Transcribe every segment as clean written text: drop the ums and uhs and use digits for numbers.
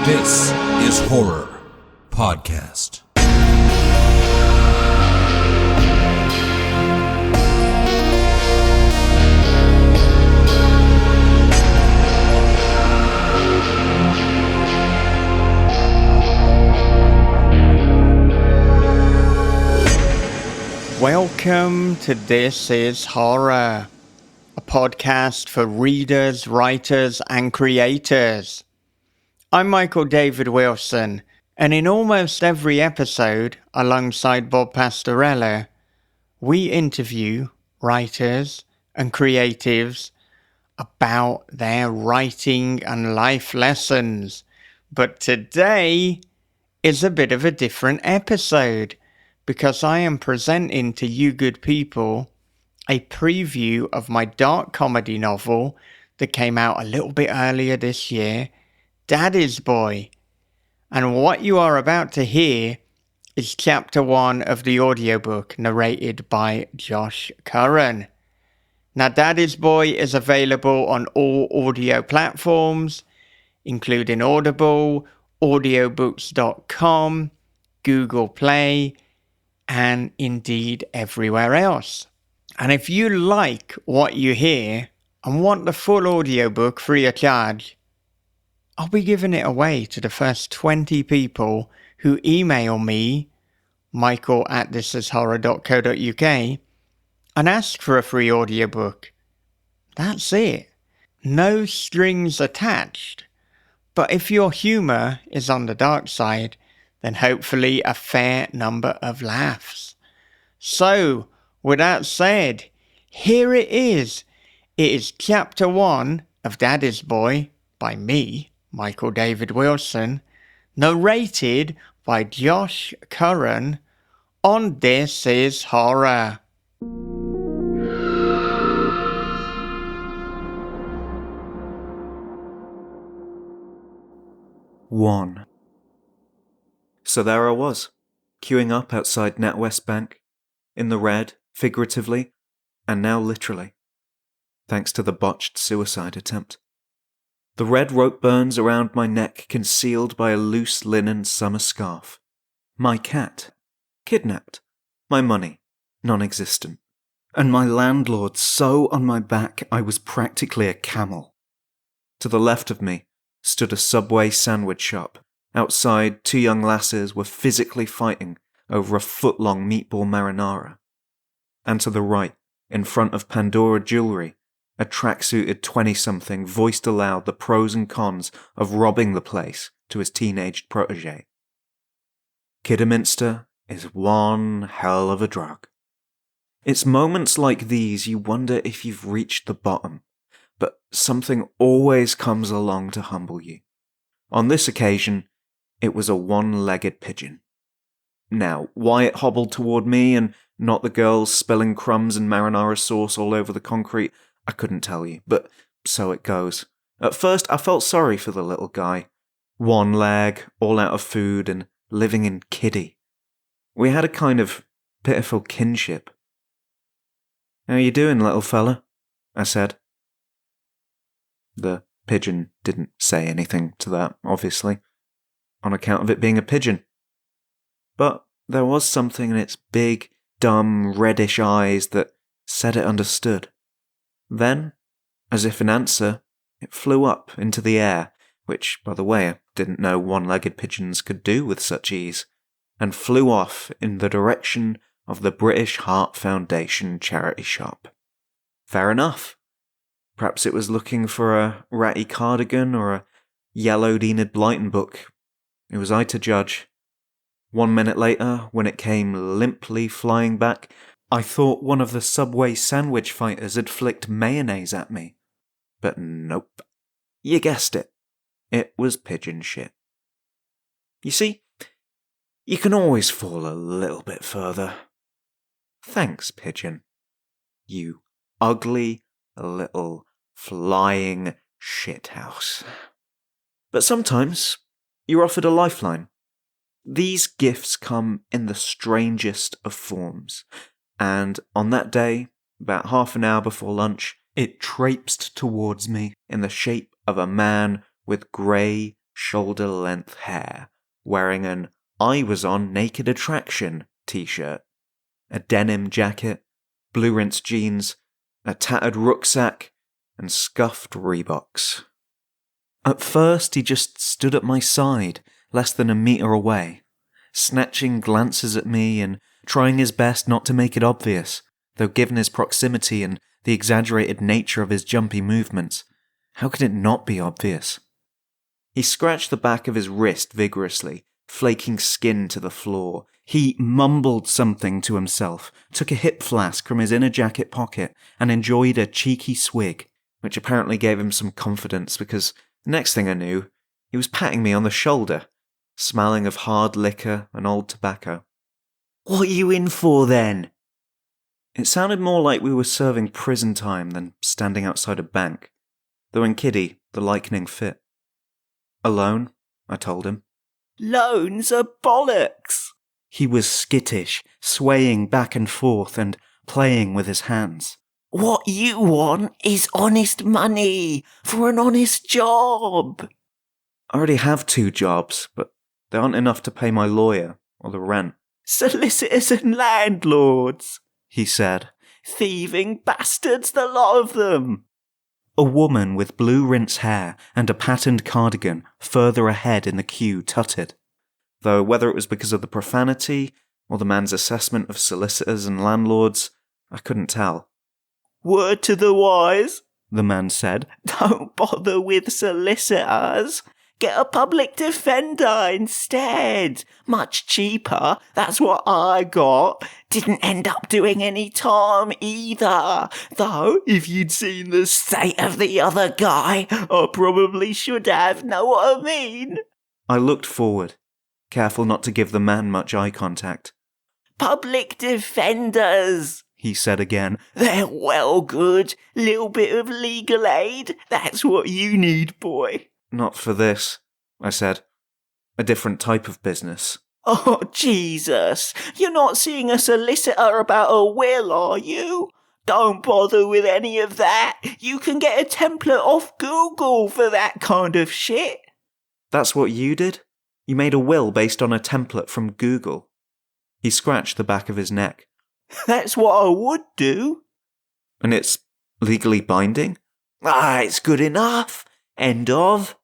This is Horror Podcast. Welcome to This is Horror, a podcast for readers, writers, and creators. I'm Michael David Wilson, and in almost every episode, alongside Bob Pastorella, we interview writers and creatives about their writing and life lessons. But today is a bit of a different episode, because I am presenting to you good people a preview of my dark comedy novel that came out a little bit earlier this year, Daddy's Boy. And what you are about to hear is chapter 1 of the audiobook narrated by Josh Curran. Now, Daddy's Boy is available on all audio platforms, including Audible, audiobooks.com, Google Play, and indeed everywhere else. And if you like what you hear and want the full audiobook free of charge, I'll be giving it away to the first 20 people who email me, michael@thisishorror.co.uk, and ask for a free audiobook. That's it. No strings attached. But if your humour is on the dark side, then hopefully a fair number of laughs. So, with that said, here it is. It is chapter 1 of Daddy's Boy by me, Michael David Wilson, narrated by Josh Curran on This is Horror. One. So there I was, queuing up outside NatWest Bank, in the red, figuratively, and now literally, thanks to the botched suicide attempt. The red rope burns around my neck concealed by a loose linen summer scarf. My cat, kidnapped. My money, non-existent. And my landlord so on my back I was practically a camel. To the left of me stood a Subway sandwich shop. Outside, two young lasses were physically fighting over a foot-long meatball marinara. And to the right, in front of Pandora Jewelry, a tracksuited 20-something voiced aloud the pros and cons of robbing the place to his teenaged protege. Kidderminster is one hell of a drug. It's moments like these you wonder if you've reached the bottom, but something always comes along to humble you. On this occasion, it was a one-legged pigeon. Now, why it hobbled toward me and not the girls spilling crumbs and marinara sauce all over the concrete, I couldn't tell you, but so it goes. At first, I felt sorry for the little guy. One leg, all out of food, and living in kiddie. We had a kind of pitiful kinship. "How you doing, little fella?" I said. The pigeon didn't say anything to that, obviously, on account of it being a pigeon. But there was something in its big, dumb, reddish eyes that said it understood. Then, as if in answer, it flew up into the air, which, by the way, I didn't know one-legged pigeons could do with such ease, and flew off in the direction of the British Heart Foundation charity shop. Fair enough. Perhaps it was looking for a ratty cardigan or a yellowed Enid Blyton book. It was I to judge. 1 minute later, when it came limply flying back, I thought one of the Subway sandwich fighters had flicked mayonnaise at me. But nope. You guessed it. It was pigeon shit. You see, you can always fall a little bit further. Thanks, pigeon. You ugly little flying shithouse. But sometimes you're offered a lifeline. These gifts come in the strangest of forms, and on that day, about half an hour before lunch, It traipsed towards me in the shape of a man with grey, shoulder-length hair, wearing an "I was on Naked Attraction" t-shirt, a denim jacket, blue-rinsed jeans, a tattered rucksack, and scuffed Reeboks. At first, he just stood at my side, less than a metre away, snatching glances at me and trying his best not to make it obvious, though given his proximity and the exaggerated nature of his jumpy movements, how could it not be obvious? He scratched the back of his wrist vigorously, flaking skin to the floor. He mumbled something to himself, took a hip flask from his inner jacket pocket, and enjoyed a cheeky swig, which apparently gave him some confidence because, next thing I knew, he was patting me on the shoulder, smelling of hard liquor and old tobacco. "What are you in for, then?" It sounded more like we were serving prison time than standing outside a bank, though in Kiddie the likening fit. "Alone," I told him. "Loans are bollocks!" He was skittish, swaying back and forth and playing with his hands. "What you want is honest money for an honest job." I already have 2 jobs, but they aren't enough to pay my lawyer or the rent. "Solicitors and landlords," he said. "Thieving bastards, the lot of them." A woman with blue rinse hair and a patterned cardigan further ahead in the queue tutted, though whether it was because of the profanity or the man's assessment of solicitors and landlords, I couldn't tell. "Word to the wise," the man said. "Don't bother with solicitors. Get a public defender instead. Much cheaper. That's what I got. Didn't end up doing any time either. Though, if you'd seen the state of the other guy, I probably should have. Know what I mean?" I looked forward, careful not to give the man much eye contact. "Public defenders," he said again. "They're well good. Little bit of legal aid. That's what you need, boy." "Not for this," I said. "A different type of business." "Oh, Jesus. You're not seeing a solicitor about a will, are you? Don't bother with any of that. You can get a template off Google for that kind of shit." "That's what you did? You made a will based on a template from Google?" He scratched the back of his neck. "That's what I would do." "And it's legally binding?" "It's good enough. End of."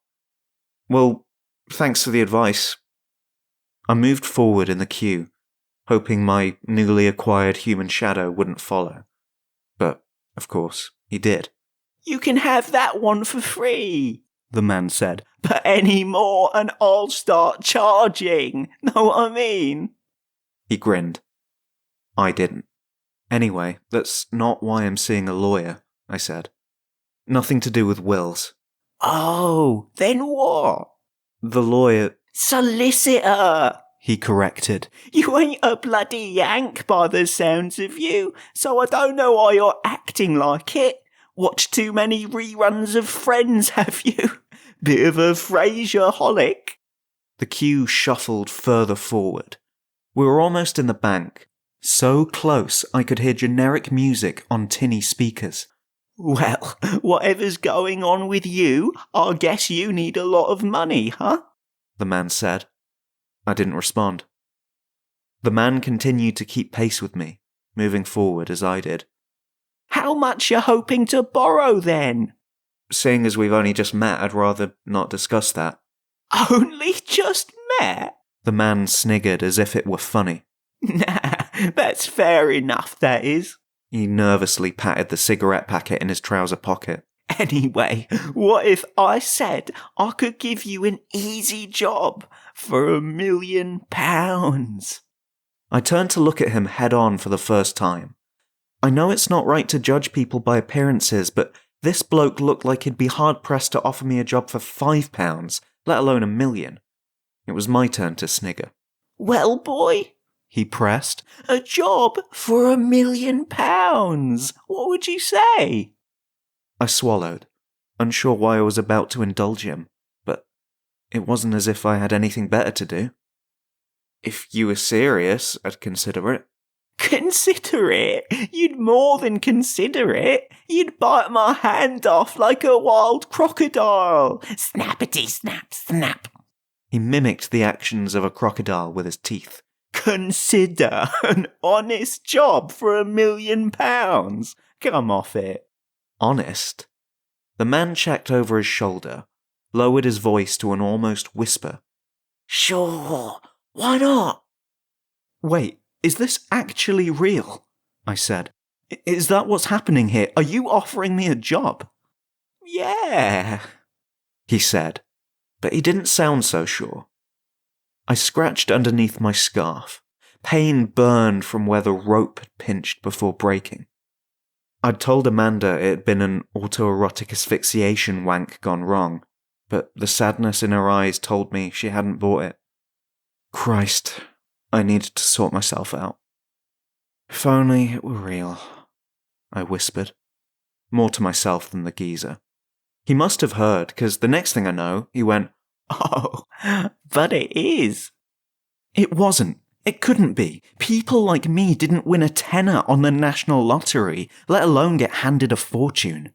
"Well, thanks for the advice." I moved forward in the queue, hoping my newly acquired human shadow wouldn't follow. But, of course, he did. "You can have that one for free," the man said. "But any more and I'll start charging. Know what I mean?" He grinned. I didn't. "Anyway, that's not why I'm seeing a lawyer," I said. "Nothing to do with wills." "Oh, then what?" "The lawyer—" "Solicitor," he corrected. "You ain't a bloody Yank by the sounds of you, so I don't know why you're acting like it. Watched too many reruns of Friends, have you? Bit of a Frasier-holic." The queue shuffled further forward. We were almost in the bank, so close I could hear generic music on tinny speakers. "Well, whatever's going on with you, I guess you need a lot of money, huh?" the man said. I didn't respond. The man continued to keep pace with me, moving forward as I did. "How much you hoping to borrow, then?" "Seeing as we've only just met, I'd rather not discuss that." "Only just met?" The man sniggered as if it were funny. "Nah, that's fair enough, that is." He nervously patted the cigarette packet in his trouser pocket. "Anyway, what if I said I could give you an easy job for £1 million? I turned to look at him head on for the first time. I know it's not right to judge people by appearances, but this bloke looked like he'd be hard-pressed to offer me a job for £5, let alone £1 million. It was my turn to snigger. "Well, boy," he pressed, "a job for £1 million. What would you say?" I swallowed, unsure why I was about to indulge him, but it wasn't as if I had anything better to do. "If you were serious, I'd consider it." Consider it? You'd more than consider it. You'd bite my hand off like a wild crocodile. Snappity snap snap. He mimicked the actions of a crocodile with his teeth. Consider an honest job for £1 million. Come off it. Honest? The man checked over his shoulder, lowered his voice to an almost whisper. Sure, why not? Wait, is this actually real? I said. Is that what's happening here? Are you offering me a job? Yeah, he said, but he didn't sound so sure. I scratched underneath my scarf. Pain burned from where the rope had pinched before breaking. I'd told Amanda it had been an autoerotic asphyxiation wank gone wrong, but the sadness in her eyes told me she hadn't bought it. Christ, I needed to sort myself out. If only it were real, I whispered, more to myself than the geezer. He must have heard, because the next thing I know, he went, Oh, but it is. It wasn't. It couldn't be. People like me didn't win a tenner on the national lottery, let alone get handed a fortune.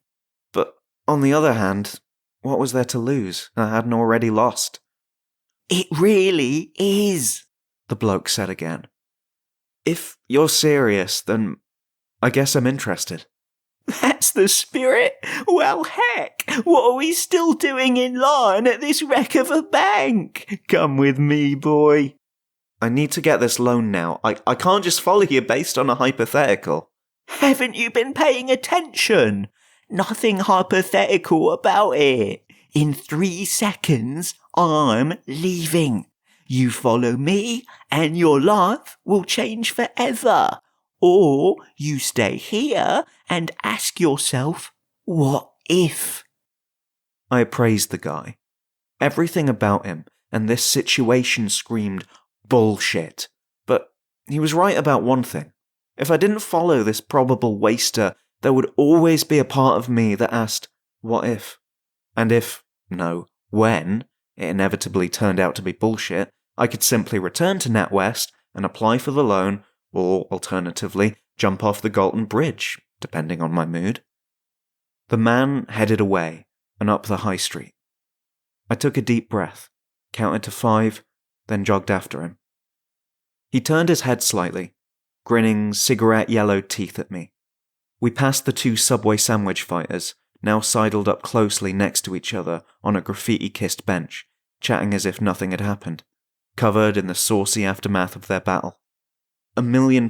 But on the other hand, what was there to lose? I hadn't already lost. It really is, the bloke said again. If you're serious, then I guess I'm interested. That's the spirit? Well, heck, what are we still doing in line at this wreck of a bank? Come with me, boy. I need to get this loan now. I can't just follow you based on a hypothetical. Haven't you been paying attention? Nothing hypothetical about it. In 3 seconds, I'm leaving. You follow me, and your life will change forever. Or you stay here and ask yourself, what if? I appraised the guy. Everything about him and this situation screamed bullshit. But he was right about one thing. If I didn't follow this probable waster, there would always be a part of me that asked, what if? And if, no, when, it inevitably turned out to be bullshit, I could simply return to NatWest and apply for the loan, or, alternatively, jump off the Galton Bridge, depending on my mood. The man headed away, and up the high street. I took a deep breath, counted to 5, then jogged after him. He turned his head slightly, grinning cigarette-yellowed teeth at me. We passed the 2 Subway sandwich fighters, now sidled up closely next to each other on a graffiti-kissed bench, chatting as if nothing had happened, covered in the saucy aftermath of their battle. £1 million,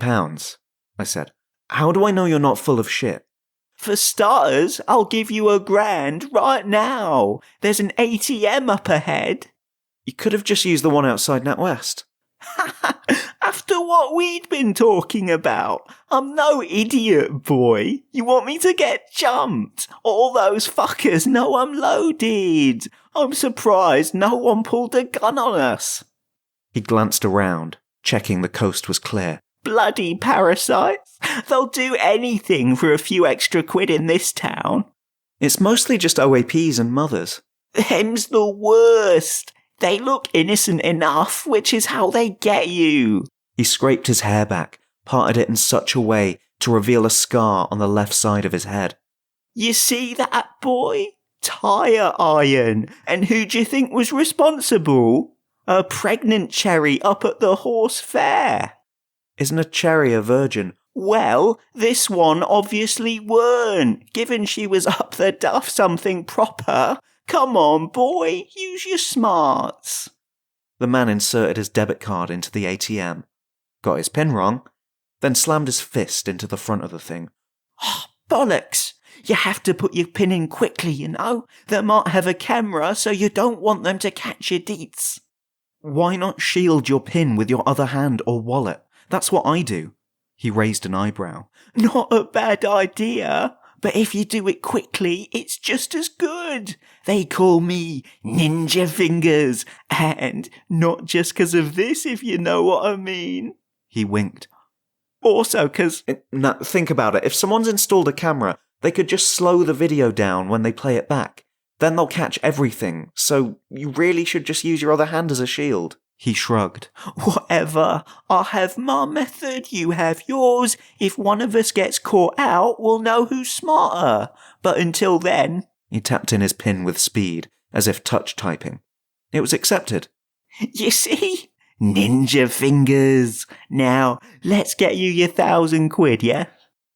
I said. How do I know you're not full of shit? For starters, I'll give you £1,000 right now. There's an ATM up ahead. You could have just used the one outside NatWest. After what we'd been talking about. I'm no idiot, boy. You want me to get jumped? All those fuckers know I'm loaded. I'm surprised no one pulled a gun on us. He glanced around, checking the coast was clear. Bloody parasites. They'll do anything for a few extra quid in this town. It's mostly just OAPs and mothers. Them's the worst. They look innocent enough, which is how they get you. He scraped his hair back, parted it in such a way to reveal a scar on the left side of his head. You see that, boy? Tire iron. And who do you think was responsible? A pregnant cherry up at the horse fair. Isn't a cherry a virgin? Well, this one obviously weren't, given she was up the duff something proper. Come on, boy, use your smarts. The man inserted his debit card into the ATM, got his pin wrong, then slammed his fist into the front of the thing. Oh, bollocks! You have to put your pin in quickly, you know. They might have a camera, so you don't want them to catch your deets. Why not shield your pin with your other hand or wallet? That's what I do. He raised an eyebrow. Not a bad idea. But if you do it quickly, it's just as good. They call me Ninja Fingers. And not just 'cause of this, if you know what I mean. He winked. Also 'cause... Now, think about it. If someone's installed a camera, they could just slow the video down when they play it back. Then they'll catch everything. So you really should just use your other hand as a shield. He shrugged. Whatever. I'll have my method, you have yours. If one of us gets caught out, we'll know who's smarter. But until then... He tapped in his pin with speed, as if touch typing. It was accepted. You see? Ninja fingers. Now, let's get you your £1,000, yeah?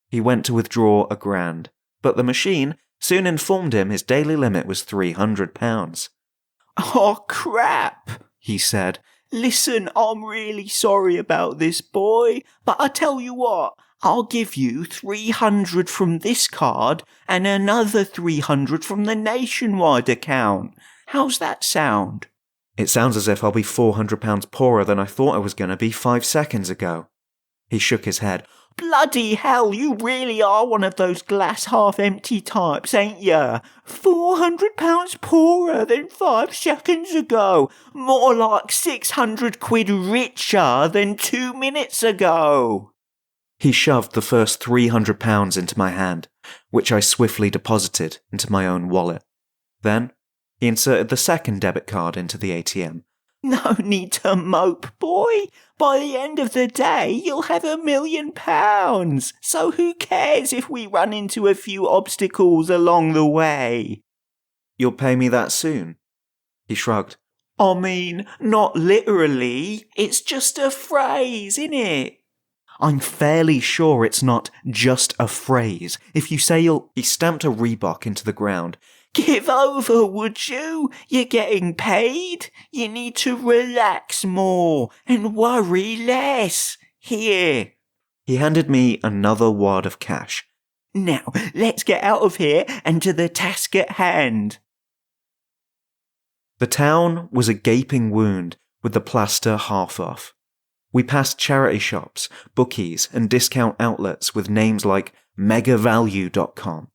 He went to withdraw £1,000, but the machine soon informed him his daily limit was £300. Oh, crap, he said. Listen, I'm really sorry about this, boy, but I tell you what, I'll give you 300 from this card and another 300 from the Nationwide account. How's that sound? It sounds as if I'll be £400 poorer than I thought I was going to be 5 seconds ago. He shook his head. Bloody hell, you really are one of those glass half-empty types, ain't ya? £400 poorer than 5 seconds ago. More like £600 richer than 2 minutes ago. He shoved the first £300 into my hand, which I swiftly deposited into my own wallet. Then, he inserted the second debit card into the ATM. No need to mope, boy. By the end of the day, you'll have £1 million. So who cares if we run into a few obstacles along the way? You'll pay me that soon? He shrugged. I mean, not literally. It's just a phrase, innit? I'm fairly sure it's not just a phrase. If you say you'll... He stamped a Reebok into the ground. Give over, would you? You're getting paid. You need to relax more and worry less. Here. He handed me another wad of cash. Now, let's get out of here and to the task at hand. The town was a gaping wound with the plaster half off. We passed charity shops, bookies, and discount outlets with names like megavalue.com.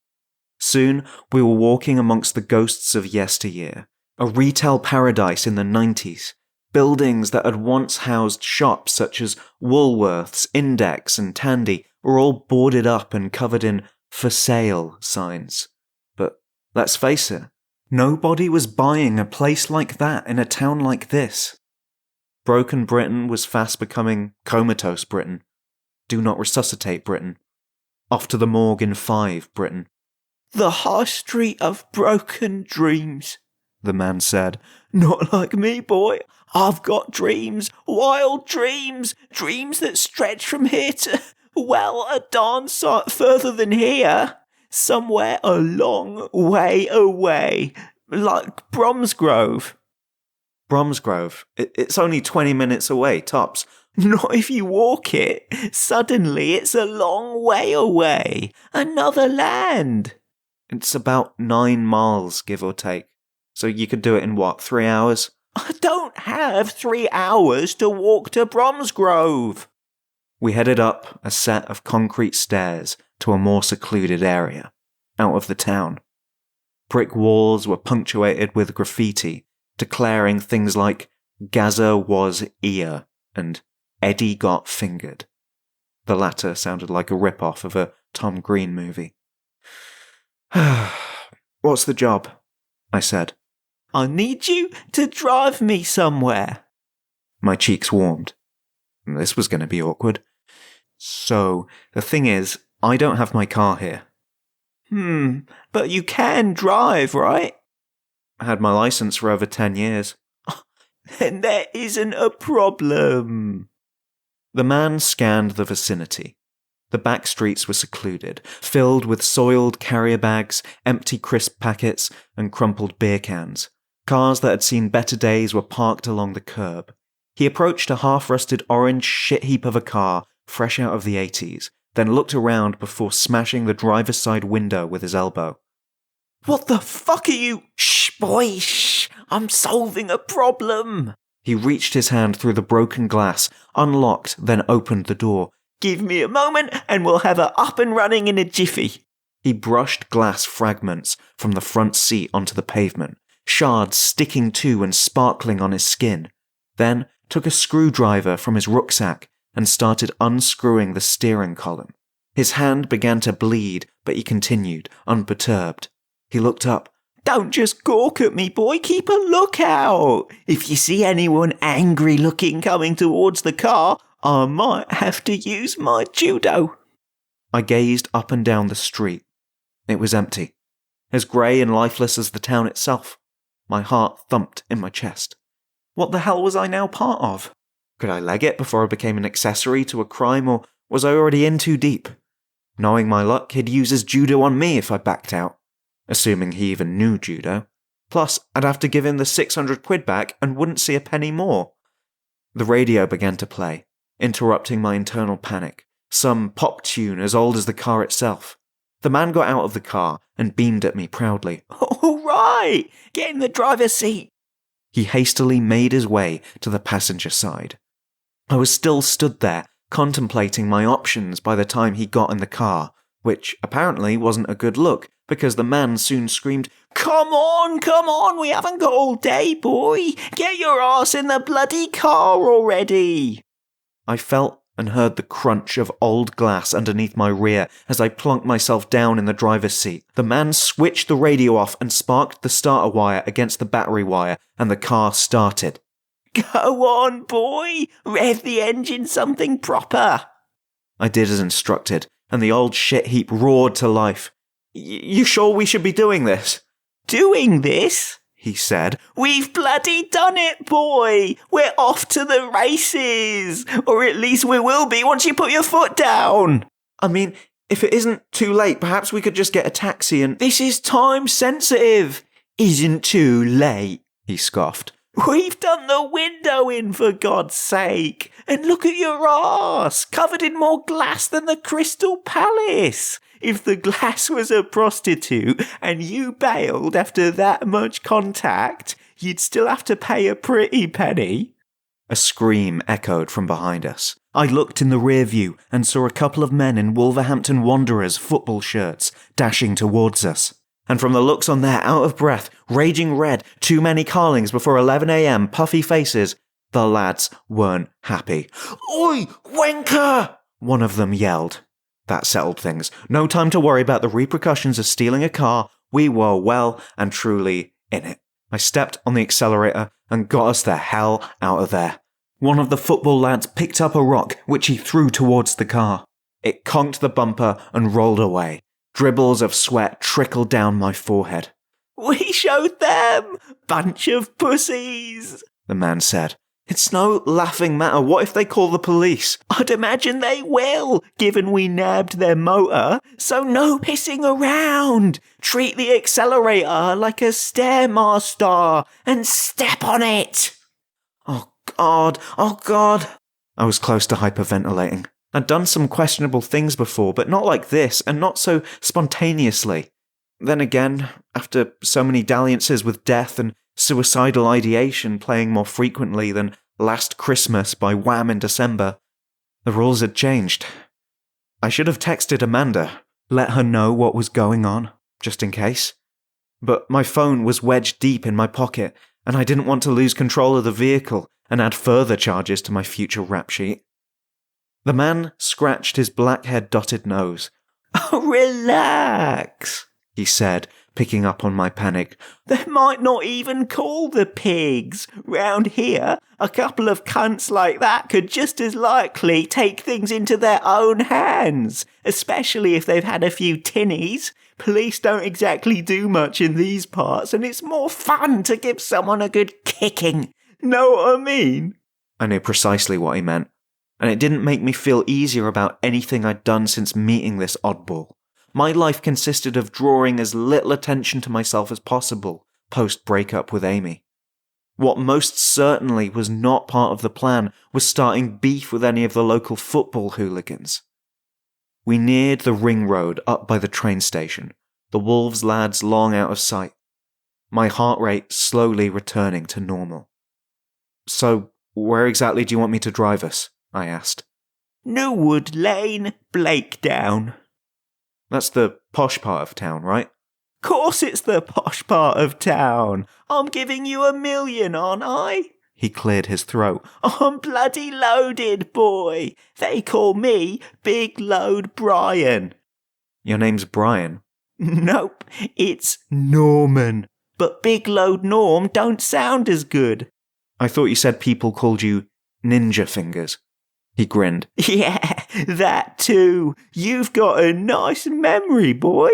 Soon, we were walking amongst the ghosts of yesteryear, a retail paradise in the 90s, buildings that had once housed shops such as Woolworths, Index, and Tandy were all boarded up and covered in for sale signs. But let's face it, nobody was buying a place like that in a town like this. Broken Britain was fast becoming comatose Britain. Do not resuscitate Britain. Off to the morgue in 5 Britain. The high street of broken dreams, the man said. Not like me, boy. I've got dreams, wild dreams, dreams that stretch from here to, well, a darn sight further than here. Somewhere a long way away, like Bromsgrove. Bromsgrove? It's only 20 minutes away, tops. Not if you walk it. Suddenly it's a long way away. Another land. It's about 9 miles, give or take. So you could do it in what, 3 hours? I don't have 3 hours to walk to Bromsgrove. We headed up a set of concrete stairs to a more secluded area, out of the town. Brick walls were punctuated with graffiti, declaring things like Gaza was ear and Eddie got fingered. The latter sounded like a rip-off of a Tom Green movie. What's the job? I said. I need you to drive me somewhere. My cheeks warmed. This was going to be awkward. So, the thing is, I don't have my car here. But you can drive, right? I had my license for over 10 years. Then there isn't a problem. The man scanned the vicinity. The back streets were secluded, filled with soiled carrier bags, empty crisp packets, and crumpled beer cans. Cars that had seen better days were parked along the curb. He approached a half-rusted orange shit heap of a car, fresh out of the 80s, then looked around before smashing the driver's side window with his elbow. What the fuck are you? Shh, boy, shh! I'm solving a problem! He reached his hand through the broken glass, unlocked, then opened the door. Give me a moment and we'll have her up and running in a jiffy. He brushed glass fragments from the front seat onto the pavement, shards sticking to and sparkling on his skin. Then took a screwdriver from his rucksack and started unscrewing the steering column. His hand began to bleed, but he continued, unperturbed. He looked up. Don't just gawk at me, boy, keep a lookout. If you see anyone angry looking coming towards the car, I might have to use my judo. I gazed up and down the street. It was empty, as grey and lifeless as the town itself. My heart thumped in my chest. What the hell was I now part of? Could I leg it before I became an accessory to a crime, or was I already in too deep? Knowing my luck, he'd use his judo on me if I backed out. Assuming he even knew judo. Plus, I'd have to give him the 600 quid back and wouldn't see a penny more. The radio began to play, interrupting my internal panic. Some pop tune as old as the car itself. The man got out of the car and beamed at me proudly. All right, get in the driver's seat. He hastily made his way to the passenger side. I was still stood there, contemplating my options by the time he got in the car, which apparently wasn't a good look, because the man soon screamed, come on, we haven't got all day, boy. Get your arse in the bloody car already. I felt and heard the crunch of old glass underneath my rear as I plunked myself down in the driver's seat. The man switched the radio off and sparked the starter wire against the battery wire, and the car started. Go on, boy! Rev the engine something proper! I did as instructed, and the old shit heap roared to life. You sure we should be doing this? Doing this? He said. We've bloody done it, boy! We're off to the races! Or at least we will be once you put your foot down! I mean, if it isn't too late, perhaps we could just get a taxi and— This is time sensitive! Isn't too late, he scoffed. We've done the window in, for God's sake! And look at your arse, covered in more glass than the Crystal Palace! If the glass was a prostitute and you bailed after that much contact, you'd still have to pay a pretty penny. A scream echoed from behind us. I looked in the rear view and saw a couple of men in Wolverhampton Wanderers football shirts dashing towards us. And from the looks on their out of breath, raging red, too many carlings before 11 a.m, puffy faces, the lads weren't happy. Oi, wanker! One of them yelled. That settled things. No time to worry about the repercussions of stealing a car. We were well and truly in it. I stepped on the accelerator and got us the hell out of there. One of the football lads picked up a rock, which he threw towards the car. It conked the bumper and rolled away. Dribbles of sweat trickled down my forehead. We showed them! Bunch of pussies! The man said. It's no laughing matter. What if they call the police? I'd imagine they will, given we nabbed their motor. So no pissing around. Treat the accelerator like a stairmaster and step on it. Oh God. I was close to hyperventilating. I'd done some questionable things before, but not like this, and not so spontaneously. Then again, after so many dalliances with death and suicidal ideation playing more frequently than Last Christmas by Wham in December, the rules had changed. I should have texted Amanda, let her know what was going on, just in case. But my phone was wedged deep in my pocket, and I didn't want to lose control of the vehicle and add further charges to my future rap sheet. The man scratched his blackhead-dotted nose. Oh, relax, he said, picking up on my panic. They might not even call the pigs. Round here, a couple of cunts like that could just as likely take things into their own hands, especially if they've had a few tinnies. Police don't exactly do much in these parts, and it's more fun to give someone a good kicking. Know what I mean? I knew precisely what he meant, and it didn't make me feel easier about anything I'd done since meeting this oddball. My life consisted of drawing as little attention to myself as possible post-breakup with Amy. What most certainly was not part of the plan was starting beef with any of the local football hooligans. We neared the ring road up by the train station, the Wolves lads long out of sight, my heart rate slowly returning to normal. So, where exactly do you want me to drive us? I asked. Newwood Lane, Blakedown. That's the posh part of town, right? Course it's the posh part of town. I'm giving you $1 million, aren't I? He cleared his throat. I'm bloody loaded, boy. They call me Big Load Brian. Your name's Brian? Nope, it's Norman. but Big Load Norm don't sound as good. I thought you said people called you Ninja Fingers. He grinned. Yeah, that too. You've got a nice memory, boy.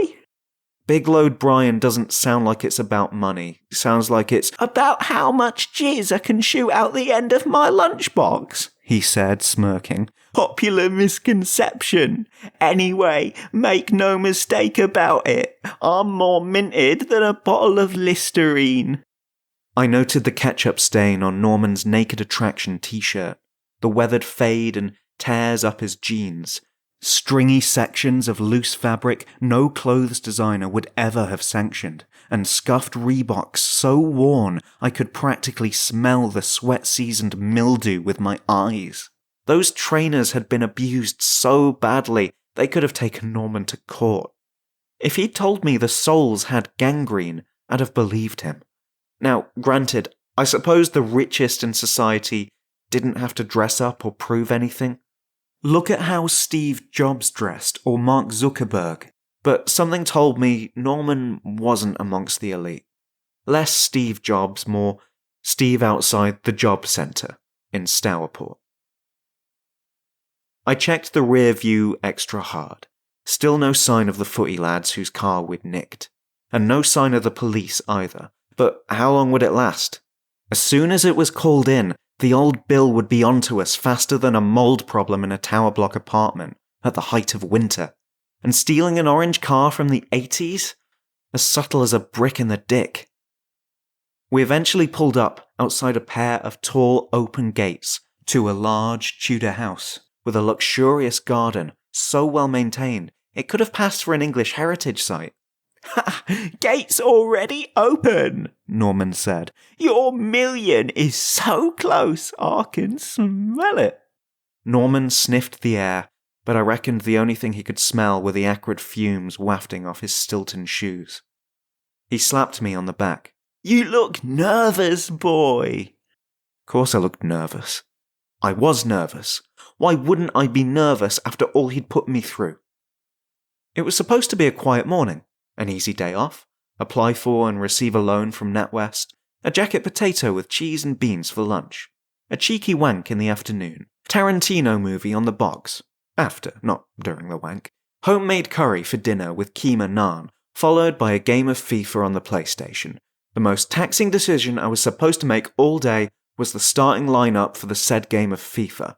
Big Load Brian doesn't sound like it's about money. It sounds like it's about how much jizz I can shoot out the end of my lunchbox, he said, smirking. Popular misconception. Anyway, make no mistake about it. I'm more minted than a bottle of Listerine. I noted the ketchup stain on Norman's Naked Attraction t-shirt, the weathered fade and tears up his jeans, stringy sections of loose fabric no clothes designer would ever have sanctioned, and scuffed Reeboks so worn I could practically smell the sweat-seasoned mildew with my eyes. Those trainers had been abused so badly they could have taken Norman to court. If he'd told me the soles had gangrene, I'd have believed him. Now, granted, I suppose the richest in society didn't have to dress up or prove anything. Look at how Steve Jobs dressed, or Mark Zuckerberg. But something told me Norman wasn't amongst the elite. Less Steve Jobs, more Steve outside the job centre in Stourport. I checked the rear view extra hard. Still no sign of the footy lads whose car we'd nicked. And no sign of the police either. But how long would it last? As soon as it was called in, the old Bill would be onto us faster than a mould problem in a tower block apartment at the height of winter. And stealing an orange car from the 80s? As subtle as a brick in the dick. We eventually pulled up outside a pair of tall open gates to a large Tudor house with a luxurious garden so well maintained it could have passed for an English heritage site. Ha! Gates already open, Norman said. Your million is so close, I can smell it. Norman sniffed the air, but I reckoned the only thing he could smell were the acrid fumes wafting off his Stilton shoes. He slapped me on the back. You look nervous, boy. Of course I looked nervous. I was nervous. Why wouldn't I be nervous after all he'd put me through? It was supposed to be a quiet morning. An easy day off, apply for and receive a loan from NatWest, a jacket potato with cheese and beans for lunch, a cheeky wank in the afternoon, Tarantino movie on the box, after, not during the wank, homemade curry for dinner with keema naan, followed by a game of FIFA on the PlayStation. The most taxing decision I was supposed to make all day was the starting lineup for the said game of FIFA.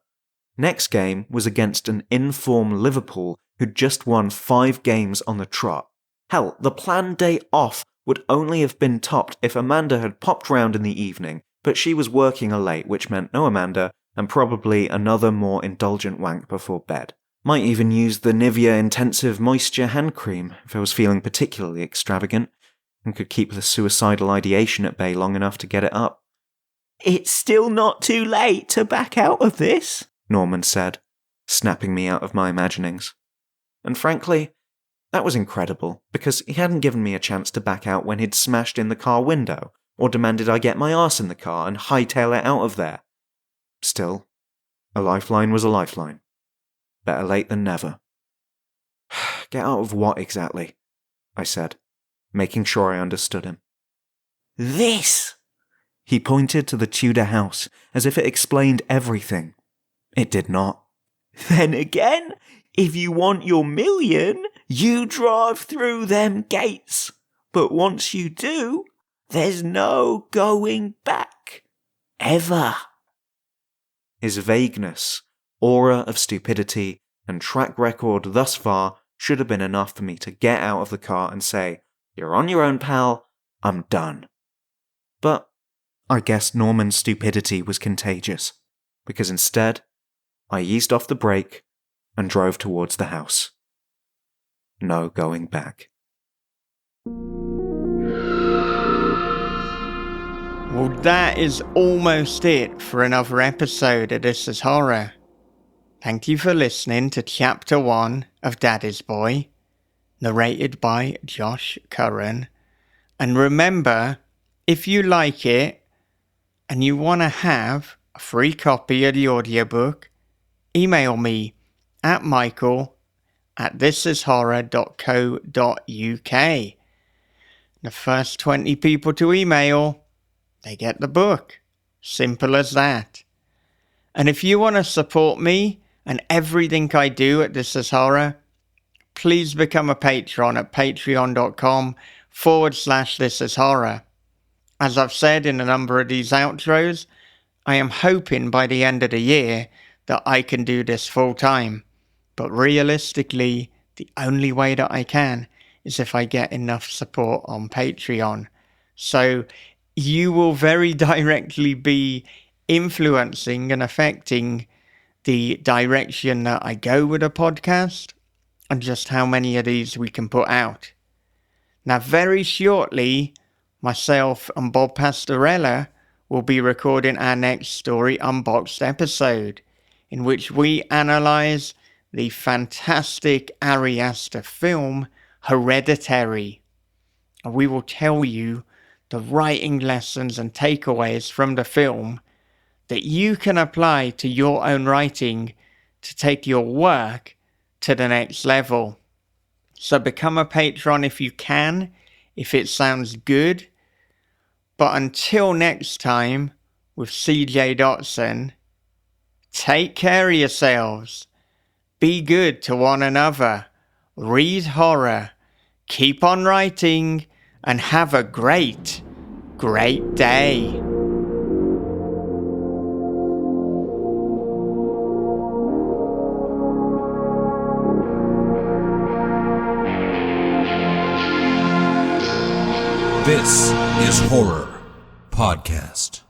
Next game was against an in-form Liverpool who'd just won 5 games on the trot. Hell, the planned day off would only have been topped if Amanda had popped round in the evening, but she was working a late, which meant no Amanda, and probably another more indulgent wank before bed. Might even use the Nivea Intensive Moisture hand cream if I was feeling particularly extravagant, and could keep the suicidal ideation at bay long enough to get it up. It's still not too late to back out of this, Norman said, snapping me out of my imaginings. And frankly, that was incredible, because he hadn't given me a chance to back out when he'd smashed in the car window, or demanded I get my arse in the car and hightail it out of there. Still, a lifeline was a lifeline. Better late than never. Get out of what exactly? I said, making sure I understood him. This! He pointed to the Tudor house, as if it explained everything. It did not. Then again, if you want your million, you drive through them gates. But once you do, there's no going back. Ever. His vagueness, aura of stupidity, and track record thus far should have been enough for me to get out of the car and say, You're on your own, pal. I'm done. But I guess Norman's stupidity was contagious, because instead, I eased off the brake and drove towards the house. No going back. Well, that is almost it for another episode of This Is Horror. Thank you for listening to Chapter 1 of Daddy's Boy, narrated by Josh Curran. And remember, if you like it and you want to have a free copy of the audiobook, email me at michael@thisishorror.co.uk. The first 20 people to email, they get the book. Simple as that. And if you want to support me and everything I do at This Is Horror, please become a patron at patreon.com/This Is Horror. As I've said in a number of these outros, I am hoping by the end of the year that I can do this full time. But realistically, the only way that I can is if I get enough support on Patreon. So you will very directly be influencing and affecting the direction that I go with a podcast and just how many of these we can put out. Now, very shortly, myself and Bob Pastorella will be recording our next Story Unboxed episode, in which we analyze the fantastic Ari Aster film Hereditary. And we will tell you the writing lessons and takeaways from the film that you can apply to your own writing to take your work to the next level. So become a patron if you can, if it sounds good. But until next time, with CJ Dotson, take care of yourselves. Be good to one another. Read horror. Keep on writing. And have a great, great day. This is Horror Podcast.